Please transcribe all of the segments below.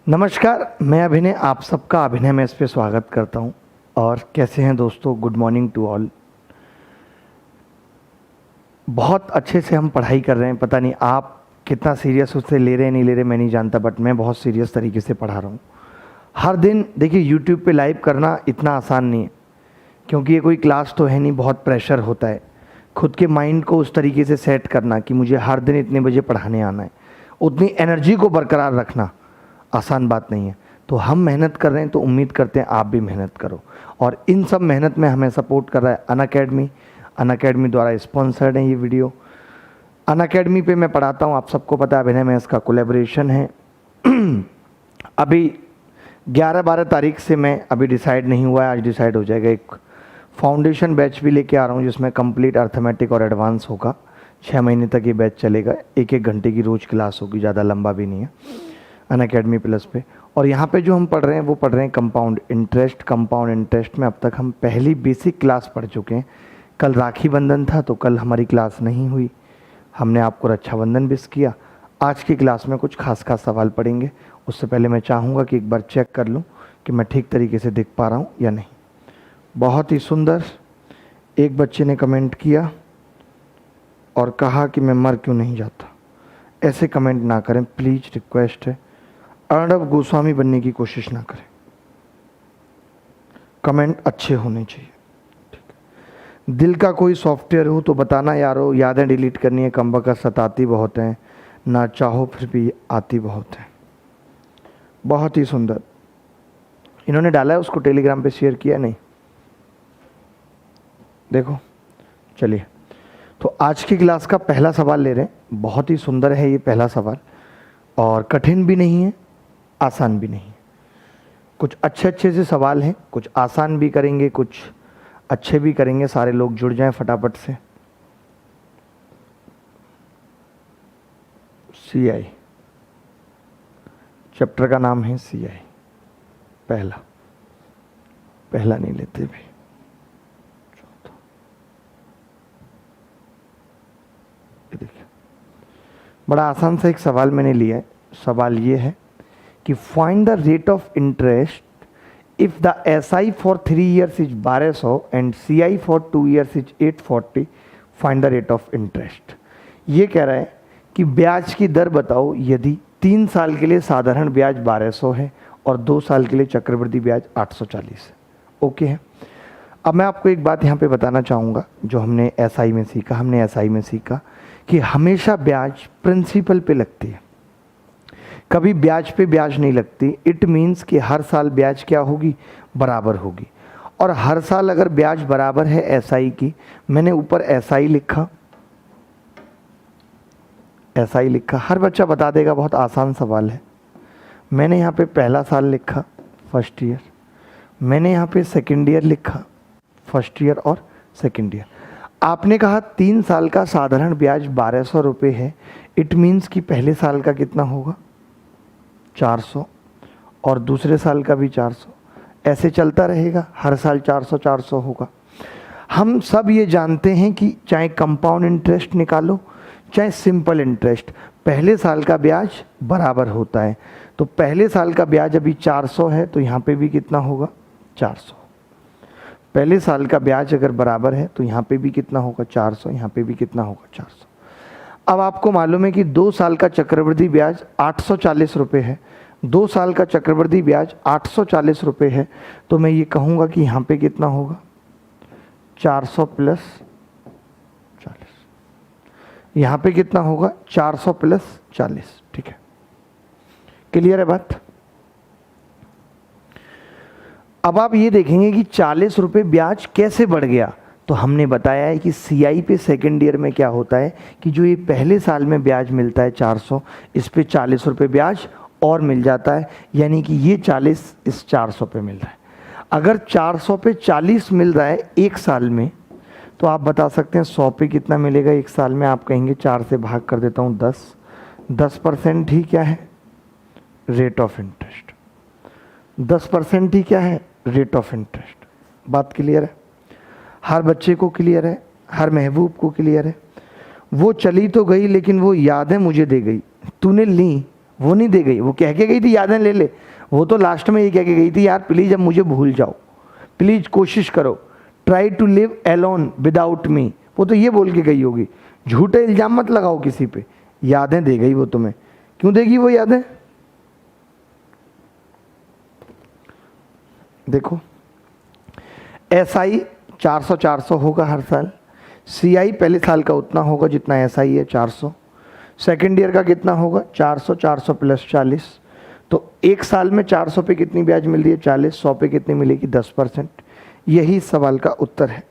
नमस्कार, मैं अभिनय आप सबका अभिनय में इस पे स्वागत करता हूं। और कैसे हैं दोस्तों? Good morning to all. बहुत अच्छे से हम पढ़ाई कर रहे हैं। पता नहीं आप कितना सीरियस उससे ले रहे हैं नहीं ले रहे मैं नहीं जानता, बट मैं बहुत सीरियस तरीके से पढ़ा रहा हूं। हर दिन देखिए यूट्यूब पे लाइव करना इतना आसान नहीं है, क्योंकि ये कोई क्लास तो है नहीं। बहुत प्रेशर होता है खुद के माइंड को उस तरीके से सेट करना कि मुझे हर दिन इतने बजे पढ़ाने आना है। उतनी एनर्जी को बरकरार रखना आसान बात नहीं है। तो हम मेहनत कर रहे हैं, तो उम्मीद करते हैं आप भी मेहनत करो। और इन सब मेहनत में हमें सपोर्ट कर रहा है अनअकैडमी द्वारा स्पॉन्सर्ड है ये वीडियो। अनअकैडमी पे मैं पढ़ाता हूँ, आप सबको पता है अभिनय में इसका कोलैबोरेशन है। अभी 11-12 तारीख से मैं अभी डिसाइड नहीं हुआ है, आज डिसाइड हो जाएगा। एक फाउंडेशन बैच भी लेके आ रहा हूँ जिसमें कंप्लीट अर्थमेटिक और एडवांस होगा। 6 महीने तक ये बैच चलेगा। 1-1 घंटे की रोज़ क्लास होगी, ज़्यादा लंबा भी नहीं है, अनअकैडमी प्लस पे। और यहाँ पे जो हम पढ़ रहे हैं वो पढ़ रहे हैं कंपाउंड इंटरेस्ट में अब तक हम पहली बेसिक क्लास पढ़ चुके हैं। कल राखी बंधन था तो कल हमारी क्लास नहीं हुई, हमने आपको रक्षाबंधन विश किया। आज की क्लास में कुछ खास सवाल पढ़ेंगे। उससे पहले मैं चाहूँगा कि एक बार चेक कर लूँ कि मैं ठीक तरीके से दिख पा रहा हूँ या नहीं। बहुत ही सुंदर। एक बच्चे ने कमेंट किया और कहा कि मैं मर क्यों नहीं जाता। ऐसे कमेंट ना करें प्लीज़, रिक्वेस्ट है। अर्णव गोस्वामी बनने की कोशिश ना करें। कमेंट अच्छे होने चाहिए, ठीक है। दिल का कोई सॉफ्टवेयर हो तो बताना यारो, यादें डिलीट करनी है, कमबख्त सताती बहुत हैं, ना चाहो फिर भी आती बहुत है। बहुत ही सुंदर इन्होंने डाला है, उसको टेलीग्राम पे शेयर किया नहीं, देखो। चलिए, तो आज की क्लास का पहला सवाल ले रहे हैं। बहुत ही सुंदर है ये पहला सवाल, और कठिन भी नहीं है, आसान भी नहीं है। कुछ अच्छे से सवाल हैं, कुछ आसान भी करेंगे, कुछ अच्छे भी करेंगे। सारे लोग जुड़ जाएं फटाफट से। CI चैप्टर का नाम है CI। पहला नहीं लेते भी। देखिए, बड़ा आसान सा एक सवाल मैंने लिया है। सवाल ये है कि find the rate of interest if the SI for 3 years is 1200 and CI for 2 years is 840, find the rate of interest. ये कह रहा है कि ब्याज की दर बताओ यदि 3 साल के लिए साधारण ब्याज 1200 है और 2 साल के लिए चक्रवृद्धि ब्याज 840 है। ओके है। अब मैं आपको एक बात यहाँ पे बताना चाहूँगा जो हमने SI में सीखा कि हमेशा ब्याज प्रिंसिपल पे लगती है, कभी ब्याज पे ब्याज नहीं लगती। इट मीन्स कि हर साल ब्याज क्या होगी, बराबर होगी। और हर साल अगर ब्याज बराबर है SI की, मैंने ऊपर SI लिखा, हर बच्चा बता देगा, बहुत आसान सवाल है। मैंने यहाँ पे पहला साल लिखा, फर्स्ट ईयर। मैंने यहाँ पे सेकेंड ईयर लिखा, फर्स्ट ईयर और सेकेंड ईयर। आपने कहा 3 साल का साधारण ब्याज 1200 रुपये है। इट मीन्स कि पहले साल का कितना होगा, 400, और दूसरे साल का भी 400। ऐसे चलता रहेगा, हर साल 400 होगा। हम सब ये जानते हैं कि चाहे कंपाउंड इंटरेस्ट निकालो चाहे सिंपल इंटरेस्ट, पहले साल का ब्याज बराबर होता है। तो पहले साल का ब्याज अभी 400 है तो यहाँ पे भी कितना होगा, 400। पहले साल का ब्याज अगर बराबर है तो यहाँ पे भी कितना होगा, 400, यहाँ पे भी कितना होगा, 400। अब आपको मालूम है कि 2 साल का चक्रवृद्धि ब्याज 840 रुपये है। 2 साल का चक्रवृद्धि ब्याज 840 रुपये है, तो मैं ये कहूँगा कि यहाँ पे कितना होगा, 400 प्लस 40। यहाँ पे कितना होगा, 400 प्लस 40। ठीक है, क्लियर है बात? अब आप ये देखेंगे कि 40 रुपये ब्याज कैसे बढ़ गया। तो हमने बताया है कि CI पे सेकेंड ईयर में क्या होता है कि जो ये पहले साल में ब्याज मिलता है 400, इस पे 40 रुपये ब्याज और मिल जाता है, यानी कि ये 40 इस 400 पे मिल रहा है। अगर 400 पे 40 मिल रहा है एक साल में, तो आप बता सकते हैं 100 पे कितना मिलेगा एक साल में। आप कहेंगे 4 से भाग कर देता हूँ 10% ही क्या है, रेट ऑफ इंटरेस्ट। 10% ही क्या है, रेट ऑफ इंटरेस्ट। बात क्लियर है? हर बच्चे को क्लियर है, हर महबूब को क्लियर है। वो चली तो गई लेकिन वो यादें मुझे दे गई। तूने ली वो नहीं दे गई, वो कह के गई थी यादें ले ले, वो तो लास्ट में ये कह के गई थी यार प्लीज़ अब मुझे भूल जाओ, प्लीज़ कोशिश करो, try to live alone without me, वो तो ये बोल के गई होगी। झूठे इल्ज़ाम मत लगाओ किसी पे, यादें दे गई वो तुम्हें। क्यों देगी वो यादें? देखो SI 400 होगा हर साल, CI पहले साल का उतना होगा जितना SI है 400, सेकेंड ईयर का कितना होगा 400 प्लस 40, तो एक साल में 400 पे कितनी ब्याज मिल रही है 40, 100 पे कितनी मिलेगी 10%। यही सवाल का उत्तर है,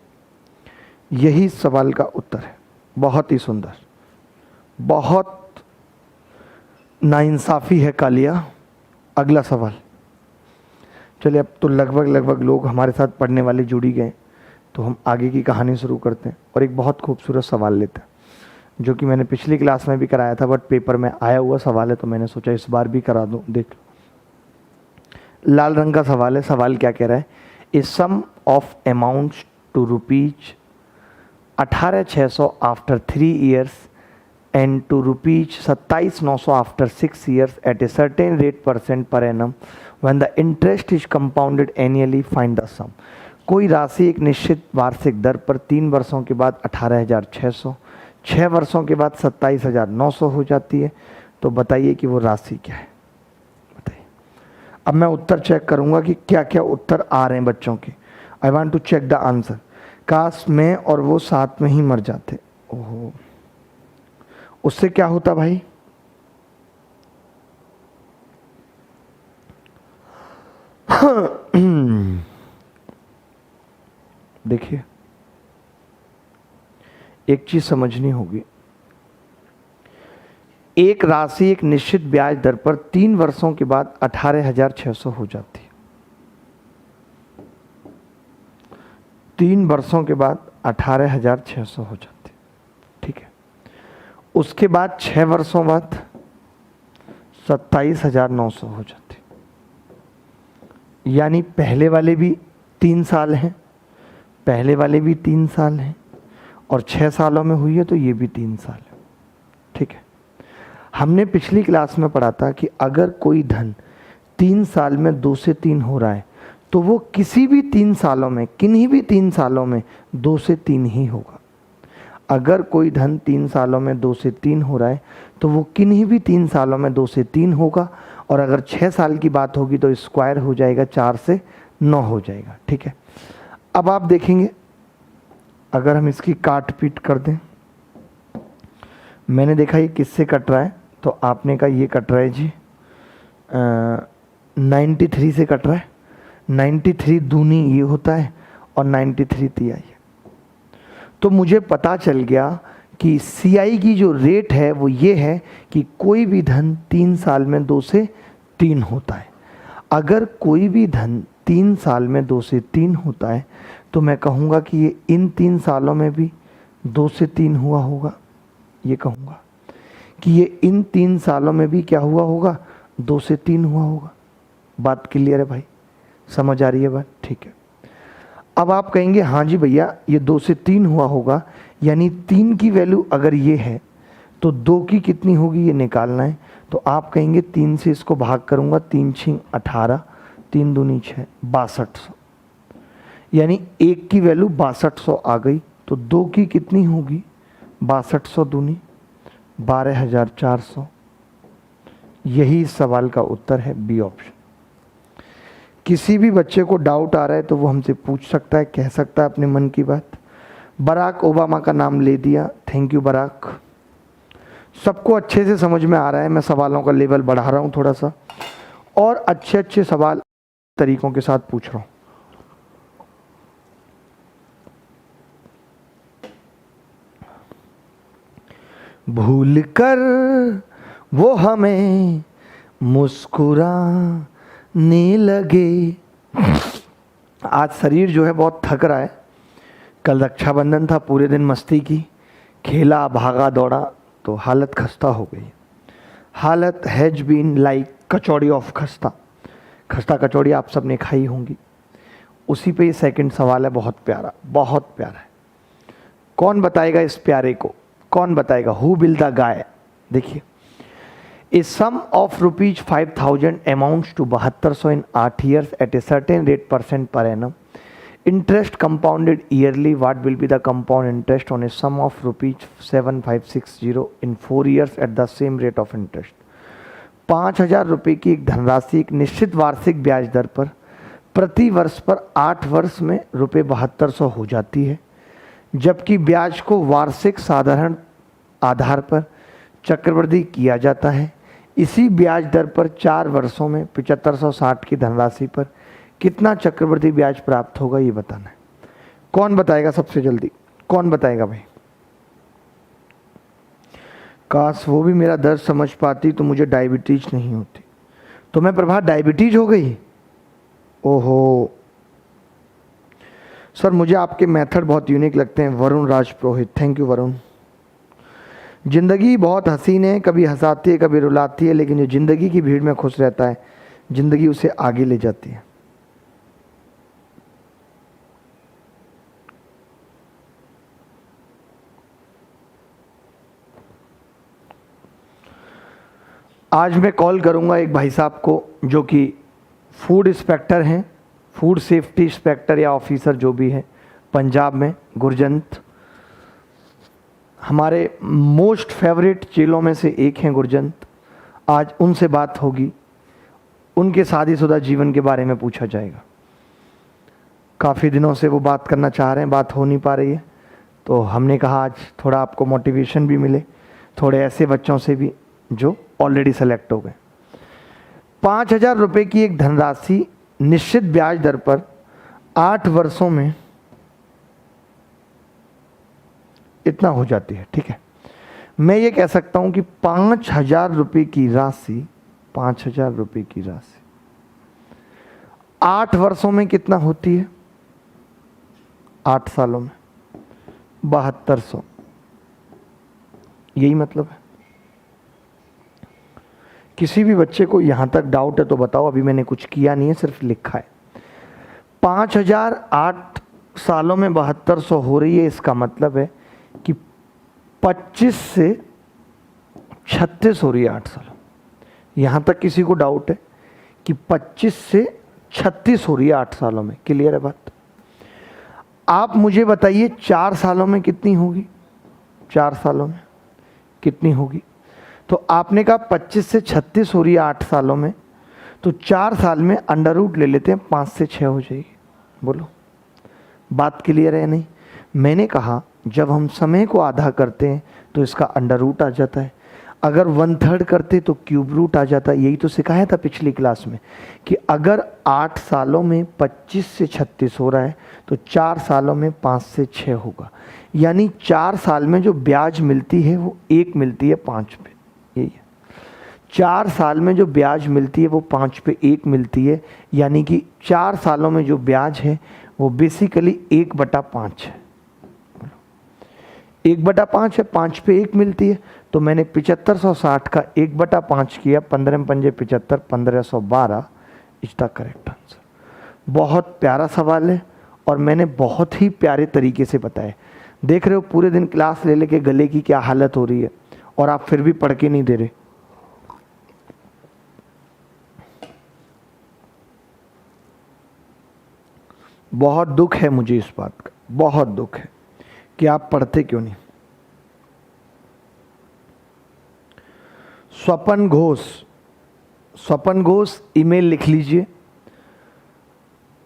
यही सवाल का उत्तर है। बहुत ही सुंदर, बहुत नाइंसाफ़ी है कालिया। अगला सवाल। चलिए अब तो लगभग लोग हमारे साथ पढ़ने वाले जुड़ ही गए, तो हम आगे की कहानी शुरू करते हैं और एक बहुत खूबसूरत सवाल लेते हैं जो कि मैंने पिछली क्लास में भी कराया था, बट पेपर में आया हुआ सवाल है तो मैंने सोचा इस बार भी करा दूं। देख लाल रंग का सवाल है। सवाल क्या कह रहा है? A sum of amounts to rupees 18,600 after 3 years and to rupees 27,900 after 6 years at a certain rate % per annum when the interest is compounded annually, find the sum. कोई राशि एक निश्चित वार्षिक दर पर 3 वर्षों के बाद 18,600, 6 वर्षों के बाद 27,900 हो जाती है, तो बताइए कि वो राशि क्या है? बताइए। अब मैं उत्तर चेक करूंगा कि क्या क्या उत्तर आ रहे हैं बच्चों के। I want to check the answer. काश मैं और वो साथ में ही मर जाते। ओहो, उससे क्या होता भाई? देखिए एक चीज समझनी होगी, एक राशि एक निश्चित ब्याज दर पर 3 वर्षों के बाद 18,600 हो जाती है। 3 वर्षों के बाद 18,600 हो जाती है, ठीक है। उसके बाद 6 वर्षों बाद 27,900 हो जाती है। यानी पहले वाले भी 3 साल हैं, पहले वाले भी 3 साल हैं, और 6 सालों में हुई है तो ये भी 3 साल है, ठीक है। हमने पिछली क्लास में पढ़ा था कि अगर कोई धन 3 साल में 2 से 3 हो रहा है तो वो किसी भी 3 सालों में, किन्हीं भी 3 सालों में 2 से 3 ही होगा। अगर कोई धन 3 सालों में 2 से 3 हो रहा है तो वो किन्हीं भी 3 सालों में 2 से 3 होगा, और अगर 6 साल की बात होगी तो स्क्वायर हो जाएगा, 4 से 9 हो जाएगा, ठीक है। अब आप देखेंगे अगर हम इसकी काट पीट कर दें, मैंने देखा ये किससे कट रहा है, तो आपने कहा ये कट रहा है जी 93 से कट रहा है। 93 दूनी ये होता है और 93 तिहाई है। तो मुझे पता चल गया कि CI की जो रेट है वो ये है कि कोई भी धन 3 साल में 2 से 3 होता है। अगर कोई भी धन 3 साल में 2 से 3 होता है तो मैं कहूँगा कि ये इन 3 सालों में भी 2 से 3 हुआ होगा। ये कहूँगा कि ये इन 3 सालों में भी क्या हुआ होगा, 2 से 3 हुआ होगा। बात क्लियर है भाई? समझ आ रही है बात? ठीक है। अब आप कहेंगे हाँ जी भैया ये 2 से 3 हुआ होगा, यानी 3 की वैल्यू अगर ये है तो 2 की कितनी होगी ये निकालना है। तो आप कहेंगे 3 से इसको भाग करूँगा, 3 6 18, 3 दूनी 6, 6200, यानी 1 की वैल्यू 6200 आ गई। तो 2 की कितनी होगी, 6200 दूनी 12,400। यही सवाल का उत्तर है, बी ऑप्शन। किसी भी बच्चे को डाउट आ रहा है तो वो हमसे पूछ सकता है, कह सकता है अपने मन की बात। बराक ओबामा का नाम ले दिया, थैंक यू बराक। सबको अच्छे से समझ में आ रहा है, मैं सवालों का लेवल बढ़ा रहा हूँ थोड़ा सा, और अच्छे अच्छे सवाल तरीकों के साथ पूछ रहा हूँ। भूल कर वो हमें मुस्कुराने लगे। आज शरीर जो है बहुत थक रहा है। कल रक्षाबंधन था, पूरे दिन मस्ती की, खेला भागा दौड़ा, तो हालत खस्ता हो गई। हालत has been like kachori of khasta. खस्ता कचौड़ी आप सब ने खाई होंगी। उसी पे ये सेकंड सवाल है, बहुत प्यारा, बहुत प्यारा है। कौन बताएगा इस प्यारे को, कौन बताएगा? Who will the guy? देखिए, A sum of rupees 5,000 amounts to 7200 in 8 years at a certain rate % per annum. Interest compounded yearly. What will be the compound interest on a sum of rupees 7560 in 4 years at the same rate of interest? 5,000 रुपये की एक धनराशि एक निश्चित वार्षिक ब्याज दर पर प्रति वर्ष पर 8 वर्ष में रुपये 7200 हो जाती है, जबकि ब्याज को वार्षिक साधारण आधार पर चक्रवृद्धि किया जाता है। इसी ब्याज दर पर 4 वर्षों में 7560 की धनराशि पर कितना चक्रवृद्धि ब्याज प्राप्त होगा, ये बताना है। कौन बताएगा सबसे जल्दी? कौन बताएगा भाई? काश वो भी मेरा दर्द समझ पाती तो मुझे डायबिटीज नहीं होती। तो मैं प्रभा डायबिटीज हो गई? ओहो सर, मुझे आपके मेथड बहुत यूनिक लगते हैं। Varun Raj Purohit, thank you Varun. जिंदगी बहुत हसीन है, कभी हंसाती है कभी रुलाती है, लेकिन जो जिंदगी की भीड़ में खुश रहता है जिंदगी उसे आगे ले जाती है। आज मैं कॉल करूंगा एक भाई साहब को जो कि फूड इंस्पेक्टर हैं, फूड सेफ्टी इंस्पेक्टर या ऑफिसर जो भी है पंजाब में, गुरजंत। हमारे मोस्ट फेवरेट चेलों में से एक हैं गुरजंत। आज उनसे बात होगी, उनके शादीशुदा जीवन के बारे में पूछा जाएगा। काफ़ी दिनों से वो बात करना चाह रहे हैं, बात हो नहीं पा रही है, तो हमने कहा आज थोड़ा आपको मोटिवेशन भी मिले, थोड़े ऐसे बच्चों से भी जो ऑलरेडी सेलेक्ट हो गए। 5,000 रुपये की एक धनराशि निश्चित ब्याज दर पर 8 वर्षों में इतना हो जाती है, ठीक है। मैं ये कह सकता हूं कि 5,000 रुपये की राशि, 5,000 रुपये की राशि 8 वर्षों में कितना होती है? 8 सालों में 7200। यही मतलब है। किसी भी बच्चे को यहां तक डाउट है तो बताओ, अभी मैंने कुछ किया नहीं है, सिर्फ लिखा है। 5,000 8 सालों में 7200 हो रही है, इसका मतलब है कि 25 से 36 हो रही है 8 सालों। यहां तक किसी को डाउट है कि 25 से 36 हो रही है 8 सालों में? क्लियर है बात? आप मुझे बताइए 4 सालों में कितनी होगी? 4 सालों में कितनी होगी? तो आपने कहा 25 से 36 हो रही है 8 सालों में, तो 4 साल में अंडर रूट ले लेते हैं, 5 से 6 हो जाएगी। बोलो बात क्लियर है नहीं? मैंने कहा जब हम समय को आधा करते हैं तो इसका अंडर रूट आ जाता है, अगर 1/3 करते तो क्यूब रूट आ जाता है। यही तो सिखाया था पिछली क्लास में कि अगर 8 सालों में 25 से 36 हो रहा है तो 4 सालों में 5 से 6 होगा। यानी 4 साल में जो ब्याज मिलती है वो 1 मिलती है 5 पे। यही है, 4 साल में जो ब्याज मिलती है वो 5 पे 1 मिलती है। यानी कि 4 सालों में जो ब्याज है वो बेसिकली 1/5 है। 1/5 है, 5 पे 1 मिलती है। तो मैंने 7560 का 1/5 किया, 15 पंजे 75, 1512 इज द करेक्ट आंसर। बहुत प्यारा सवाल है और मैंने बहुत ही प्यारे तरीके से बताया। देख रहे हो पूरे दिन क्लास ले लेके गले की क्या हालत हो रही है और आप फिर भी पढ़ के नहीं दे रहे। बहुत दुख है मुझे इस बात का, बहुत दुख है कि आप पढ़ते क्यों नहीं। स्वपन घोष, स्वपन घोष ईमेल लिख लीजिए,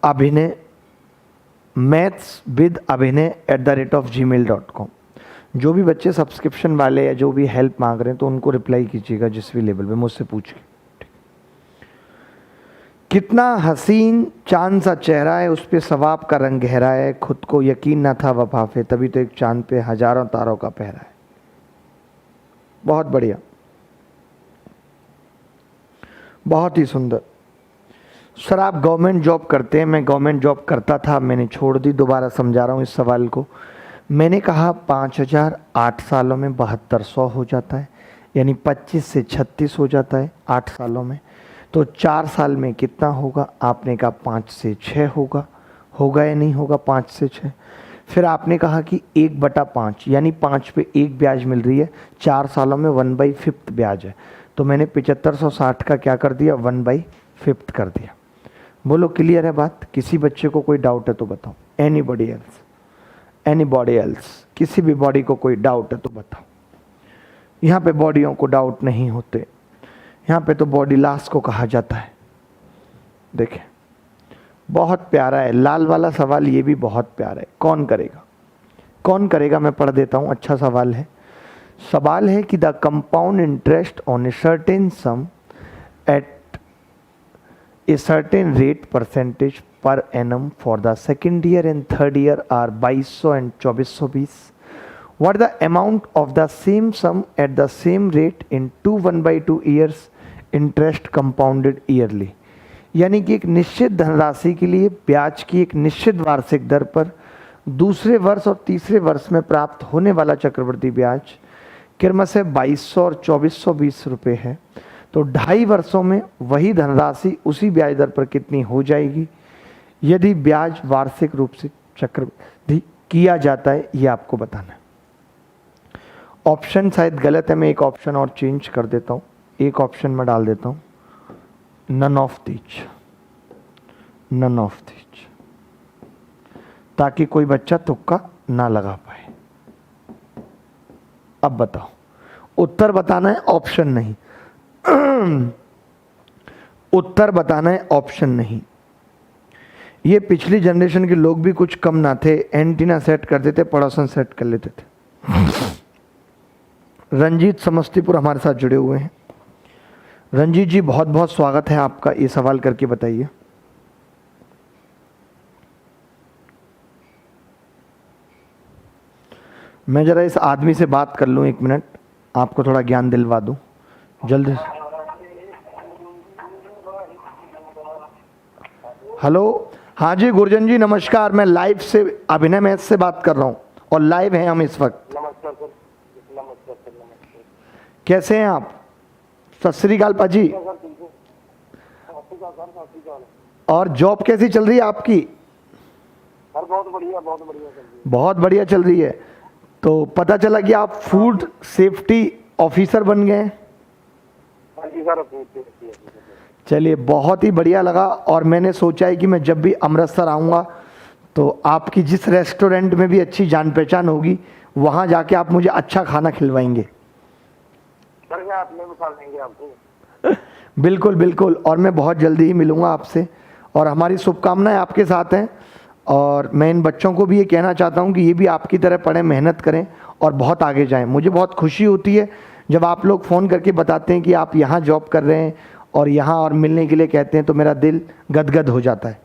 अभिनय mathswithabhinay@gmail.com। जो भी बच्चे सब्सक्रिप्शन वाले या जो भी हेल्प मांग रहे हैं तो उनको रिप्लाई कीजिएगा जिस भी लेवल पे, मुझसे पूछ के। कितना हसीन चांद सा चेहरा है, उस पे सवाब का रंग गहरा है, खुद को यकीन न था वफा पे, तभी तो एक चांद पे हजारों तारों का पहरा है। बहुत बढ़िया, बहुत ही सुंदर। सर आप गवर्नमेंट जॉब करते हैं? मैं गवर्नमेंट जॉब करता था, मैंने छोड़ दी। दोबारा समझा रहा हूँ इस सवाल को। मैंने कहा 5,000 8 सालों में 7200 हो जाता है, यानी 25 से 36 हो जाता है 8 सालों में। तो 4 साल में कितना होगा? आपने कहा 5 से 6 होगा। होगा या नहीं होगा? 5 से 6। फिर आपने कहा कि 1/5 यानी 5 पे 1 ब्याज मिल रही है, 4 सालों में 1/5 ब्याज है। तो मैंने 7560 का क्या कर दिया, 1/5 कर दिया। बोलो क्लियर है बात? किसी बच्चे को कोई डाउट है तो बताओ। एनीबॉडी एल्स, किसी भी बॉडी को कोई डाउट है तो बताओ। यहाँ पे बॉडियों को डाउट नहीं होते, यहाँ पे तो बॉडी लास्ट को कहा जाता है। देखें बहुत प्यारा है, लाल वाला सवाल ये भी बहुत प्यारा है। कौन करेगा, कौन करेगा? मैं पढ़ देता हूँ, अच्छा सवाल है। सवाल है कि the compound interest on a certain sum at a certain rate percentage per annum for the second year and third year are 2200 and 2420। What the amount of the same sum at the same rate in 2 1/2 years interest compounded yearly। यानी कि एक निश्चित धनराशि के लिए ब्याज की एक निश्चित वार्षिक दर पर दूसरे वर्ष और तीसरे वर्ष में प्राप्त होने वाला चक्रवृद्धि ब्याज क्रमशः 2200 और 2420 रुपये है। तो 2.5 वर्षों में वही धनराशि उसी ब्याज दर पर कितनी हो जाएगी यदि ब्याज वार्षिक रूप से चक्रवृद्धि किया जाता है, ये आपको बताना है। ऑप्शन शायद गलत है, मैं एक ऑप्शन और चेंज कर देता हूँ, एक ऑप्शन में डाल देता हूँ नन ऑफ दीज, ताकि कोई बच्चा तुक्का ना लगा पाए। अब बताओ, उत्तर बताना है, ऑप्शन नहीं। उत्तर बताना है, ऑप्शन नहीं। ये पिछली जनरेशन के लोग भी कुछ कम ना थे, एंटीना सेट कर देते, पड़ोसन सेट कर लेते थे। रंजीत समस्तीपुर हमारे साथ जुड़े हुए हैं। रंजीत जी बहुत बहुत स्वागत है आपका, ये सवाल करके बताइए। मैं जरा इस आदमी से बात कर लूं, 1 मिनट, आपको थोड़ा ज्ञान दिलवा दूं जल्दी। हेलो, हाँ जी गुरजन जी नमस्कार, मैं लाइव से अभिनय मैथ से बात कर रहा हूं और लाइव हैं हम इस वक्त। नमस्कार सर। कैसे हैं आप? सत श्री अकाल पाजी। और जॉब कैसी चल रही है आपकी? सर बहुत बढ़िया चल रही है। बहुत बढ़िया चल रही है। तो पता चला कि आप फूड सेफ्टी ऑफिसर बन गए। हाँ जी सर, चलिए बहुत ही बढ़िया लगा। और मैंने सोचा है कि मैं जब भी अमृतसर आऊँगा तो आपकी जिस रेस्टोरेंट में भी अच्छी जान पहचान होगी वहाँ जाके आप मुझे अच्छा खाना खिलवाएंगे। सर क्या आप मिसाल देंगे आपको? बिल्कुल बिल्कुल, और मैं बहुत जल्दी ही मिलूँगा आपसे और हमारी शुभकामनाएं आपके साथ हैं। और मैं इन बच्चों को भी ये कहना चाहता हूँ कि ये भी आपकी तरह पढ़ें, मेहनत करें और बहुत आगे जाएं। मुझे बहुत खुशी होती है जब आप लोग फ़ोन करके बताते हैं कि आप यहाँ जॉब कर रहे हैं और यहाँ और मिलने के लिए कहते हैं, तो मेरा दिल गदगद हो जाता है।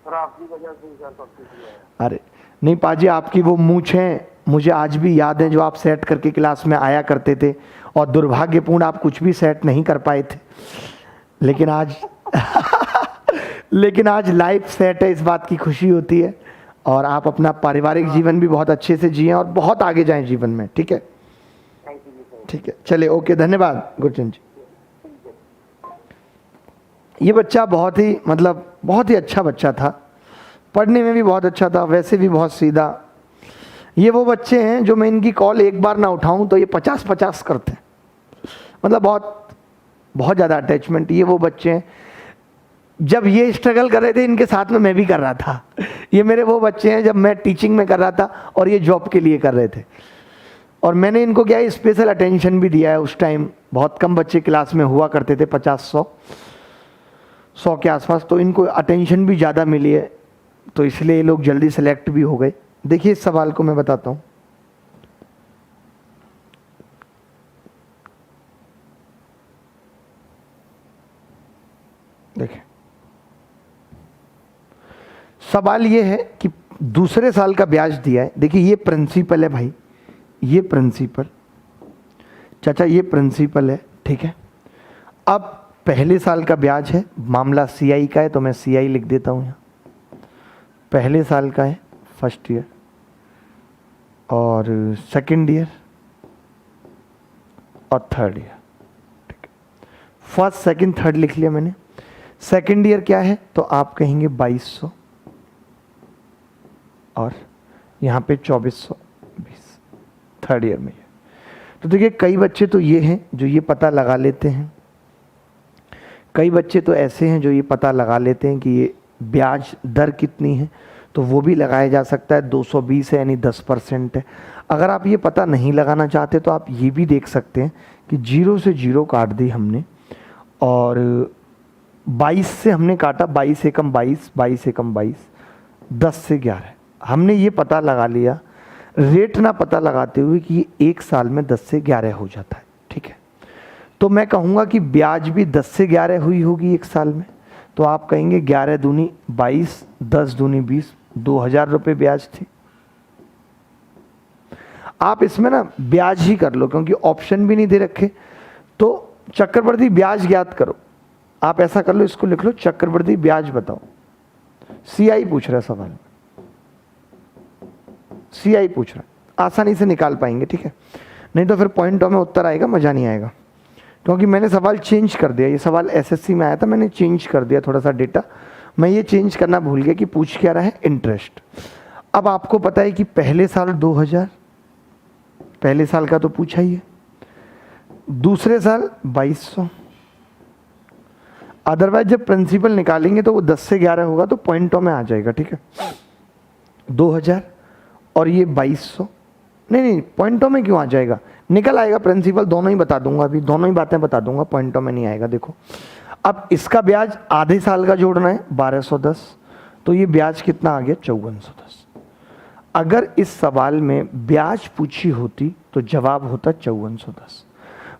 सर आपकी वजह से सर सब कुछ हुआ है। अरे नहीं पाजी, आपकी वो मूंछें मुझे आज भी याद है जो आप सेट करके क्लास में आया करते थे, और दुर्भाग्यपूर्ण आप कुछ भी सेट नहीं कर पाए थे, लेकिन आज लेकिन आज लाइफ सेट है, इस बात की खुशी होती है। और आप अपना पारिवारिक जीवन भी बहुत अच्छे से जिएं और बहुत आगे जाएं जीवन में। ठीक है, ठीक है, चलिए ओके, धन्यवाद गुरचंद जी। ये बच्चा बहुत ही बहुत ही अच्छा बच्चा था, पढ़ने में भी बहुत अच्छा था, वैसे भी बहुत सीधा। ये वो बच्चे हैं जो मैं इनकी कॉल एक बार ना उठाऊं तो ये 50-50 करते हैं, बहुत बहुत ज़्यादा अटैचमेंट। ये वो बच्चे हैं, जब ये स्ट्रगल कर रहे थे इनके साथ में मैं भी कर रहा था। ये मेरे वो बच्चे हैं जब मैं टीचिंग में कर रहा था और ये जॉब के लिए कर रहे थे, और मैंने इनको क्या स्पेशल अटेंशन भी दिया है। उस टाइम बहुत कम बच्चे क्लास में हुआ करते थे, 50-100 के आसपास, तो इनको अटेंशन भी ज़्यादा मिली है, तो इसलिए ये लोग जल्दी सेलेक्ट भी हो गए। देखिए इस सवाल को मैं बताता हूँ। देखिए सवाल ये है कि दूसरे साल का ब्याज दिया है। देखिए ये प्रिंसिपल है भाई, ये प्रिंसिपल, चाचा ये प्रिंसिपल है, ठीक है। अब पहले साल का ब्याज है, मामला सीआई का है, तो मैं सीआई लिख देता हूँ यहाँ। पहले साल का है, फर्स्ट ईयर, और सेकंड ईयर और थर्ड ईयर, ठीक है। फर्स्ट सेकंड थर्ड लिख लिया मैंने। सेकंड ईयर क्या है, तो आप कहेंगे 2200 और यहाँ पे 2420 थर्ड ईयर में। तो देखिए कई बच्चे तो ये हैं जो ये पता लगा लेते हैं, कई बच्चे तो ऐसे हैं जो ये पता लगा लेते हैं कि ये ब्याज दर कितनी है, तो वो भी लगाया जा सकता है 220 है यानी 10% है। अगर आप ये पता नहीं लगाना चाहते तो आप ये भी देख सकते हैं कि 0 से 0 काट दी हमने और 22 से हमने काटा, 22 एकम 22, 22 एकम 22, 10 से 11। हमने ये पता लगा लिया रेट ना पता लगाते हुए कि ये एक साल में 10 से 11 हो जाता है, ठीक है। तो मैं कहूँगा कि ब्याज भी 10 से 11 हुई होगी एक साल में, तो आप कहेंगे 11 दूनी 22, 10 दूनी 20, 2000 रुपये ब्याज थी। आप इसमें ना ब्याज ही कर लो क्योंकि ऑप्शन भी नहीं दे रखे, तो चक्रवृद्धि ब्याज ज्ञात करो। आप ऐसा कर लो, इसको लिख लो चक्रवृद्धि ब्याज बताओ। सीआई पूछ रहा है सवाल, सीआई पूछ रहा है, आसानी से निकाल पाएंगे, ठीक है। नहीं तो फिर पॉइंटों में उत्तर आएगा, मज़ा नहीं आएगा, क्योंकि मैंने सवाल चेंज कर दिया। ये सवाल एसएससी में आया था, मैंने चेंज कर दिया थोड़ा सा डेटा। मैं ये चेंज करना भूल गया कि पूछ क्या रहा है, इंटरेस्ट। अब आपको पता है कि पहले साल 2000, पहले साल का तो पूछा ही है, दूसरे साल 2200। अदरवाइज जब प्रिंसिपल निकालेंगे तो वो 10 से 11 होगा तो पॉइंटों में आ जाएगा, ठीक है। 2000 और ये 2200, नहीं पॉइंटों में क्यों आ जाएगा, निकल आएगा प्रिंसिपल, दोनों ही बता दूंगा, अभी दोनों ही बातें बता दूंगा, पॉइंटों में नहीं आएगा। देखो अब इसका ब्याज आधे साल का जोड़ना है 1210, तो ये ब्याज कितना आ गया 5410। अगर इस सवाल में ब्याज पूछी होती तो जवाब होता 5410,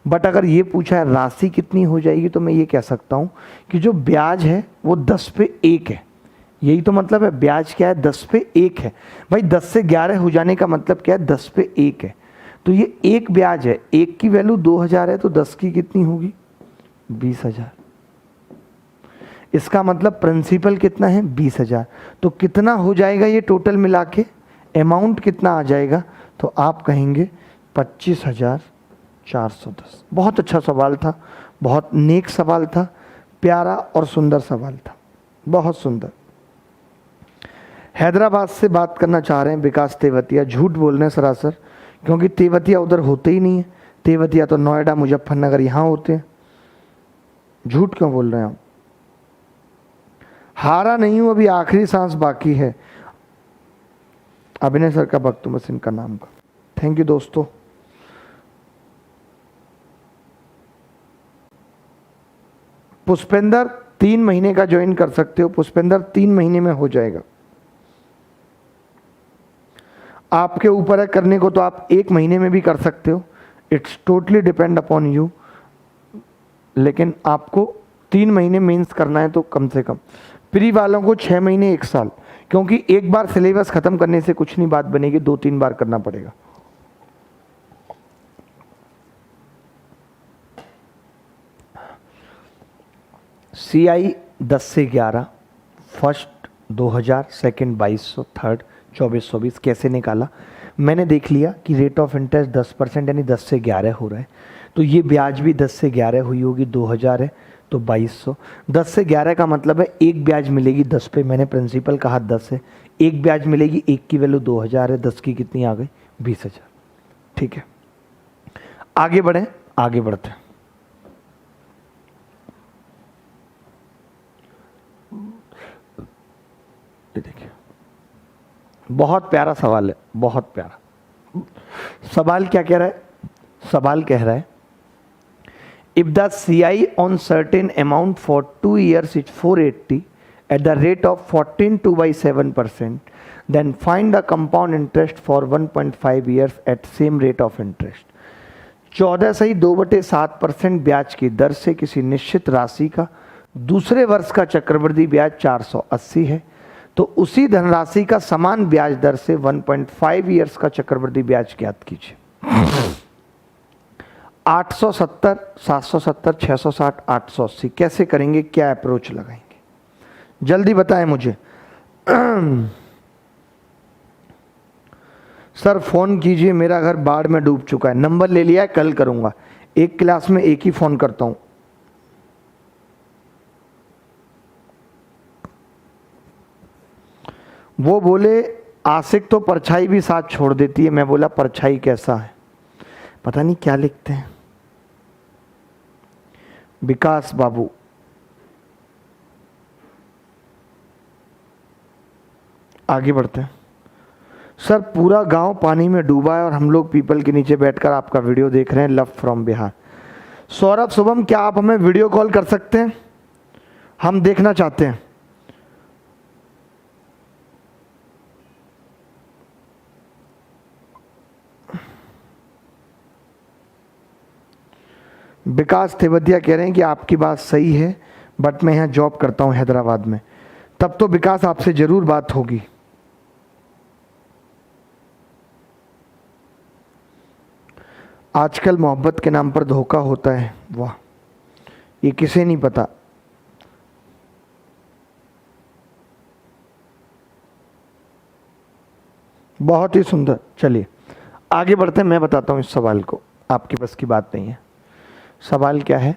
बट अगर ये पूछा है राशि कितनी हो जाएगी तो मैं ये कह सकता हूँ कि जो ब्याज है वो 10 पे 1 है। यही तो मतलब है, ब्याज क्या है 10 पे 1 है। भाई 10 से 11 हो जाने का मतलब क्या है, 10 पे 1 है, तो ये एक ब्याज है, एक की वैल्यू 2000 है तो 10 की कितनी होगी 20000। इसका मतलब प्रिंसिपल कितना है 20000, तो कितना हो जाएगा ये टोटल मिला के, अमाउंट कितना आ जाएगा, तो आप कहेंगे 25410। बहुत अच्छा सवाल था, बहुत नेक सवाल था, प्यारा और सुंदर सवाल था, बहुत सुंदर। हैदराबाद से बात करना चाह रहे हैं विकास तेवतिया, झूठ बोल रहे हैं सरासर, क्योंकि तेवतिया उधर होते ही नहीं है, तेवतिया तो नोएडा मुजफ्फरनगर यहाँ होते हैं। झूठ क्यों बोल रहे हैं आप? हारा नहीं हूं, अभी आखिरी सांस बाकी है। अभिनय सर का बख्तुमस इनका नाम का। थैंक यू दोस्तों। पुष्पेंद्र 3 महीने का ज्वाइन कर सकते हो, पुष्पेंद्र 3 महीने में हो जाएगा, आपके ऊपर है करने को, तो आप 1 महीने में भी कर सकते हो, it's totally depend upon you, लेकिन आपको 3 महीने मेंस करना है तो कम से कम। प्री वालों को 6 महीने 1 साल, क्योंकि एक बार सिलेबस खत्म करने से कुछ नहीं बात बनेगी, 2-3 बार करना पड़ेगा। सीआई 10 से 11, फर्स्ट 2000, सेकंड 2200, थर्ड 2420। कैसे निकाला, मैंने देख लिया कि रेट ऑफ इंटरेस्ट 10% यानी 10 से 11 हो रहा है, तो ये ब्याज भी 10 से 11 हुई होगी, 2000 है तो 2200। 10 से 11 का मतलब है एक ब्याज मिलेगी 10 पे, मैंने प्रिंसिपल कहा 10 है, एक ब्याज मिलेगी, एक की वैल्यू 2000 है, 10 की कितनी आ गई 20000, ठीक है। आगे बढ़ें, आगे बढ़ते हैं। देखिए बहुत प्यारा सवाल है, बहुत प्यारा सवाल। क्या कह रहा है सवाल, कह रहा है if the CI on certain amount for 2 years is 480 at the rate of 14/7%, then find the compound interest for 1.5 years at same rate of interest। 14/2/7% ब्याज की दर से किसी निश्चित राशि का दूसरे वर्ष का चक्रवृद्धि ब्याज 480 है, तो उसी धनराशि का समान ब्याज दर से 1.5 ईयर्स का चक्रवृद्धि ब्याज ज्ञात कीजिए। 870, 770, 660, 880 कैसे करेंगे, क्या अप्रोच लगाएंगे, जल्दी बताएं मुझे। सर फोन कीजिए, मेरा घर बाढ़ में डूब चुका है। नंबर ले लिया है, कल करूंगा, एक क्लास में एक ही फोन करता हूं। वो बोले आशिक तो परछाई भी साथ छोड़ देती है। मैं बोला परछाई कैसा है? पता नहीं क्या लिखते हैं। विकास बाबू, आगे बढ़ते हैं। सर पूरा गांव पानी में डूबा है और हम लोग पीपल के नीचे बैठकर आपका वीडियो देख रहे हैं। Love from Bihar. सौरभ शुभम, क्या आप हमें वीडियो कॉल कर सकते हैं? हम देखना चाहते हैं। विकास तेवतिया कह रहे हैं कि आपकी बात सही है, बट मैं यहाँ जॉब करता हूँ हैदराबाद में। तब तो विकास आपसे जरूर बात होगी। आजकल मोहब्बत के नाम पर धोखा होता है। वाह, ये किसे नहीं पता। बहुत ही सुंदर। चलिए आगे बढ़ते हैं, मैं बताता हूँ इस सवाल को, आपकी बस की बात नहीं है। सवाल क्या है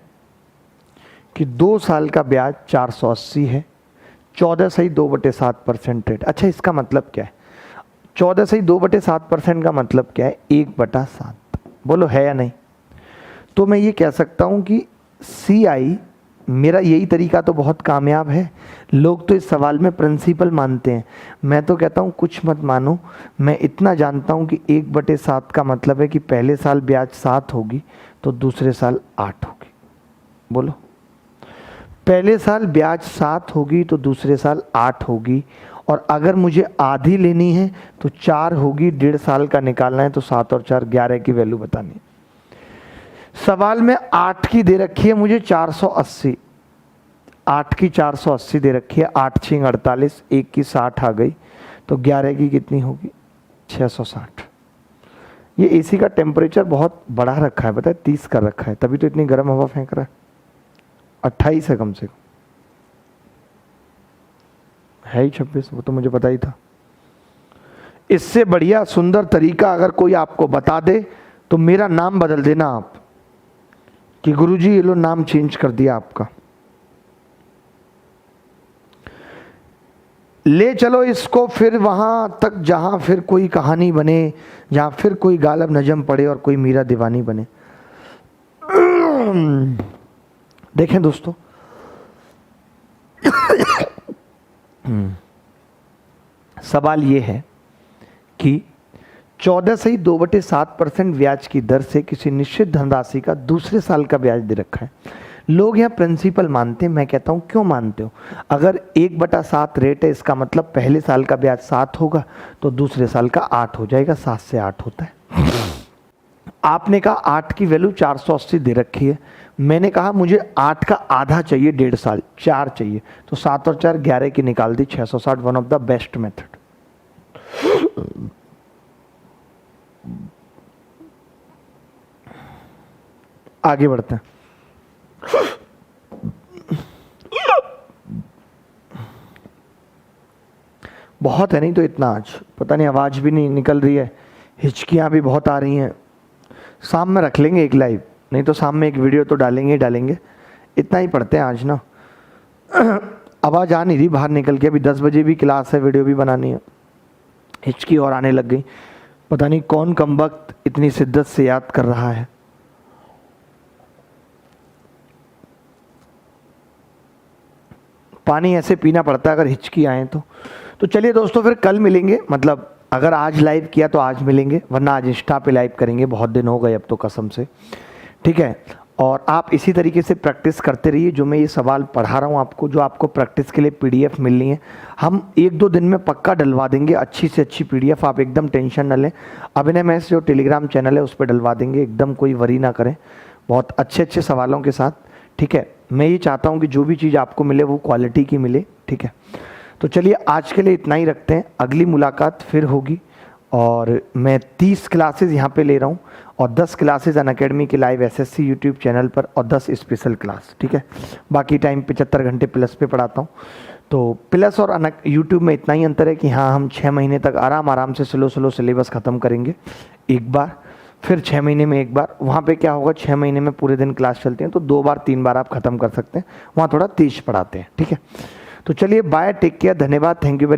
कि 2 साल का ब्याज 480 है, 14.2/7% रेट। अच्छा, इसका मतलब क्या है? 14.2/7% का मतलब क्या है? 1/7। बोलो है या नहीं? तो मैं ये कह सकता हूँ कि CI, मेरा यही तरीका तो बहुत कामयाब है। लोग तो इस सवाल में प्रिंसिपल मानते हैं, मैं तो कहता हूँ कुछ मत मानो। मैं इतना जानता हूँ कि 1/7 का मतलब है कि पहले साल ब्याज 7 होगी तो दूसरे साल 8 होगी। बोलो, पहले साल ब्याज 7 होगी तो दूसरे साल 8 होगी। और अगर मुझे आधी लेनी है तो 4 होगी। 1.5 साल का निकालना है तो 7 और 4 11 की वैल्यू बतानी है। सवाल में 8 की दे रखी है मुझे 480, 8 की 480 दे रखी है। 8 6 48, 1 की 60 आ गई तो 11 की कितनी होगी? 660। ये AC का टेम्परेचर बहुत बढ़ा रखा है, पता है, 30 कर रखा है, तभी तो इतनी गर्म हवा फेंक रहा है। 28 है कम से कम, है ही 26, वो तो मुझे पता ही था। इससे बढ़िया सुंदर तरीका अगर कोई आपको बता दे तो मेरा नाम बदल देना आप, कि गुरुजी ये लो नाम चेंज कर दिया आपका। ले चलो इसको फिर वहां तक जहां फिर कोई कहानी बने, जहां फिर कोई गालब नजम पड़े और कोई मीरा दीवानी बने। देखें दोस्तों, सवाल ये है कि 14.2/7% ब्याज की दर से किसी निश्चित धनराशि का दूसरे साल का ब्याज दे रखा है। लोग यहाँ प्रिंसिपल मानते हैं। मैं कहता हूँ क्यों मानते हो? अगर 1/7 रेट है, इसका मतलब पहले साल का ब्याज 7 होगा तो दूसरे साल का 8 हो जाएगा। 7 से 8 होता है। आपने कहा 8 की वैल्यू 480 दे रखी है, मैंने कहा मुझे 8 का आधा चाहिए, 1.5 साल, 4 चाहिए, तो 7 और 4 11 की निकाल दी, 660। One of the best method. आगे बढ़ते हैं। बहुत है, नहीं तो इतना आज पता नहीं, आवाज भी नहीं निकल रही है, हिचकियां भी बहुत आ रही हैं। शाम में रख लेंगे एक लाइव, नहीं तो शाम में एक वीडियो तो डालेंगे ही डालेंगे। इतना ही पढ़ते हैं आज ना। आवाज़ आ नहीं रही बाहर निकल के। अभी 10 बजे भी क्लास है, वीडियो भी बनानी है। हिचकी और आने लग गई। पता नहीं कौन कमबख्त इतनी शिद्दत से याद कर रहा है। पानी ऐसे पीना पड़ता है अगर हिचकी आए तो चलिए दोस्तों, फिर कल मिलेंगे। मतलब अगर आज लाइव किया तो आज मिलेंगे, वरना आज इंस्टा पे लाइव करेंगे। बहुत दिन हो गए अब तो कसम से, ठीक है। और आप इसी तरीके से प्रैक्टिस करते रहिए। जो मैं ये सवाल पढ़ा रहा हूँ आपको, जो आपको प्रैक्टिस के लिए PDF मिलनी है, हम 1-2 दिन में पक्का डलवा देंगे। अच्छी से अच्छी PDF, आप एकदम टेंशन न लें। अभिनय मैथ्स जो टेलीग्राम चैनल है उस पर डलवा देंगे, एकदम कोई वरी ना करें। बहुत अच्छे अच्छे सवालों के साथ, ठीक है। मैं ये चाहता हूँ कि जो भी चीज़ आपको मिले वो क्वालिटी की मिले, ठीक है। तो चलिए आज के लिए इतना ही रखते हैं। अगली मुलाकात फिर होगी। और मैं 30 क्लासेज यहाँ पे ले रहा हूँ और 10 क्लासेज अनअकैडमी के लाइव SSC यूट्यूब चैनल पर और 10 स्पेशल क्लास, ठीक है। बाकी टाइम 75 घंटे प्लस पे पढ़ाता हूँ। तो प्लस और यूट्यूब में इतना ही अंतर है कि हाँ, हम 6 महीने तक आराम से स्लो सिलेबस ख़त्म करेंगे एक बार, फिर 6 महीने में एक बार। वहाँ पे क्या होगा, 6 महीने में पूरे दिन क्लास चलते हैं तो 2 बार 3 बार आप ख़त्म कर सकते हैं। वहाँ थोड़ा तेज पढ़ाते हैं, ठीक है। तो चलिए बाय, टेक केयर, धन्यवाद, थैंक यू वेरी